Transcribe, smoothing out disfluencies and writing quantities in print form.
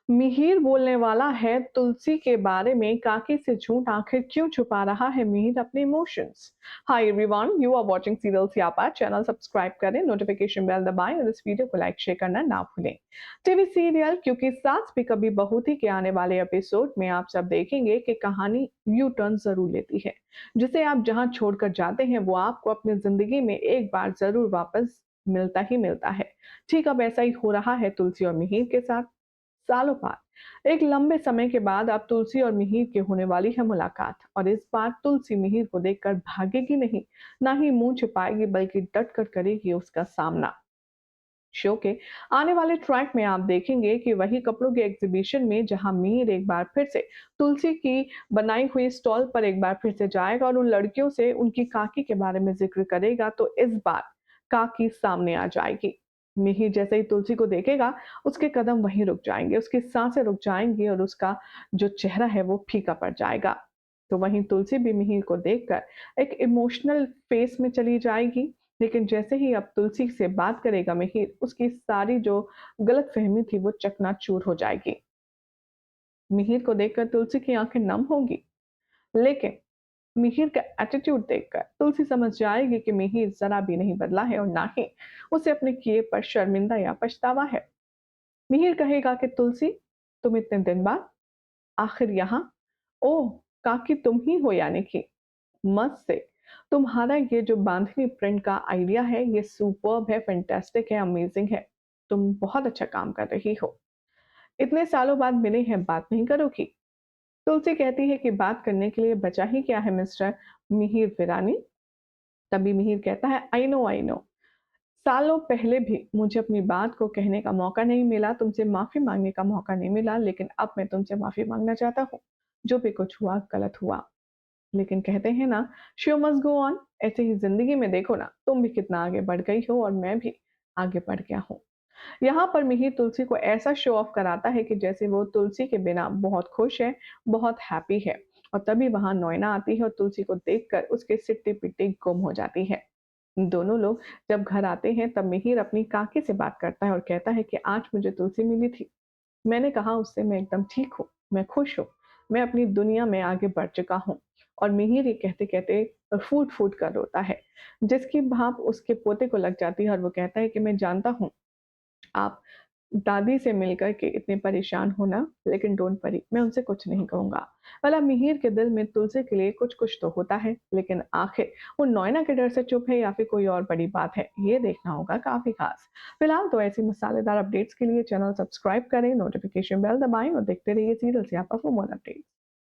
मिहिर बोलने वाला है तुलसी के बारे में, काकी से झूठ आखिर क्यों छुपा रहा है मिहिर अपने emotions. Hi everyone, you are watching serial Siyapaa. Channel subscribe करें, नोटिफिकेशन बेल दबाएं और इस वीडियो को लाइक शेयर करना ना भूलें। टीवी सीरियल क्योंकि सास भी कभी बहू थी के आने वाले एपिसोड में आप सब देखेंगे कि कहानी यू टर्न जरूर लेती है। जिसे आप जहां छोड़कर जाते हैं वो आपको अपनी जिंदगी में एक बार जरूर वापस मिलता ही मिलता है। ठीक अब ऐसा ही हो रहा है तुलसी और मिहिर के साथ। सालों बाद एक लंबे समय के बाद अब तुलसी और मिहिर की होने वाली है मुलाकात, और इस बार तुलसी मिहिर को देखकर भागेगी नहीं, ना ही मुंह छुपाएगी, बल्कि डट कर करेगी उसका सामना। शो के आने वाले ट्रैक में आप देखेंगे कि वही कपड़ों के एग्जीबिशन में जहां मिहिर एक बार फिर से तुलसी की बनाई हुई स्टॉल पर एक बार फिर से जाएगा और उन लड़कियों से उनकी काकी के बारे में जिक्र करेगा, तो इस बार काकी सामने आ जाएगी। मिहिर जैसे ही तुलसी को देखेगा, उसके कदम वहीं रुक जाएंगे, उसकी सांसें रुक जाएंगी और उसका जो चेहरा है वो फीका पड़ जाएगा। तो वहीं तुलसी भी मिहिर को देखकर एक इमोशनल फेस में चली जाएगी। लेकिन जैसे ही अब तुलसी से बात करेगा मिहिर, उसकी सारी जो गलतफ़हमी थी वो चकनाचूर हो जाएगी। मिहिर को देखकर तुलसी की आंखें नम होंगी, लेकिन मिहिर का एटीट्यूड देखकर तुलसी समझ जाएगी कि मिहिर जरा भी नहीं बदला है और ना ही उसे अपने किए पर शर्मिंदा या पछतावा है। मिहिर कहेगा कि तुलसी, तुम इतने दिन बाद आखिर यहाँ। ओह, काकी तुम ही हो यानी कि। मस्त से तुम्हारा ये जो बांधनी प्रिंट का आइडिया है ये सुपर्ब है, फैंटास्टिक है, अमेजिंग है। तुम बहुत अच्छा काम कर रही हो। इतने सालों बाद मिले हैं, बात नहीं करोगी? तुलसी कहती है कि बात करने के लिए बचा ही क्या है मिस्टर मिहिर विरानी। तभी मिहिर कहता है, आई नो आई नो, सालों पहले भी मुझे अपनी बात को कहने का मौका नहीं मिला, तुमसे माफी मांगने का मौका नहीं मिला, लेकिन अब मैं तुमसे माफी मांगना चाहता हूँ। जो भी कुछ हुआ गलत हुआ। लेकिन कहते हैं ना, शो मस्ट गो ऑन। ऐसे ही जिंदगी में देखो ना, तुम भी कितना आगे बढ़ गई हो और मैं भी आगे बढ़ गया हूँ। यहाँ पर मिहिर तुलसी को ऐसा शो ऑफ कराता है कि जैसे वो तुलसी के बिना बहुत खुश है, बहुत हैप्पी है। और तभी वहां नोएना आती है और तुलसी को देखकर उसके सिट्टी पिट्टी गुम हो जाती है। दोनों लोग जब घर आते हैं तब मिहिर अपनी काकी से बात करता है और कहता है कि आज मुझे तुलसी मिली थी। मैंने कहा उससे मैं एकदम ठीक हूँ, मैं खुश हूँ, मैं अपनी दुनिया में आगे बढ़ चुका हूँ। और मिहिर ये कहते-कहते फूट-फूट कर रोता है, जिसकी भाप उसके पोते को लग जाती है और वो कहता है कि मैं जानता हूँ, आप दादी से मिलकर के इतने परेशान हो ना, लेकिन डोंट वरी, मैं उनसे कुछ नहीं कहूँगा। भला मिहिर के दिल में तुलसी के लिए कुछ-कुछ तो होता है, लेकिन आखिर वो नोएना के डर से चुप है या फिर कोई और बड़ी बात है, ये देखना होगा काफ़ी ख़ास। फिलहाल तो ऐसी मसालेदार अपडेट्स के लिए चैनल सब्सक्राइब करें, नोटिफ़िकेशन बेल दबाएँ और देखते रहिए सीरियल सियापा फॉर मोर अपडेट्स।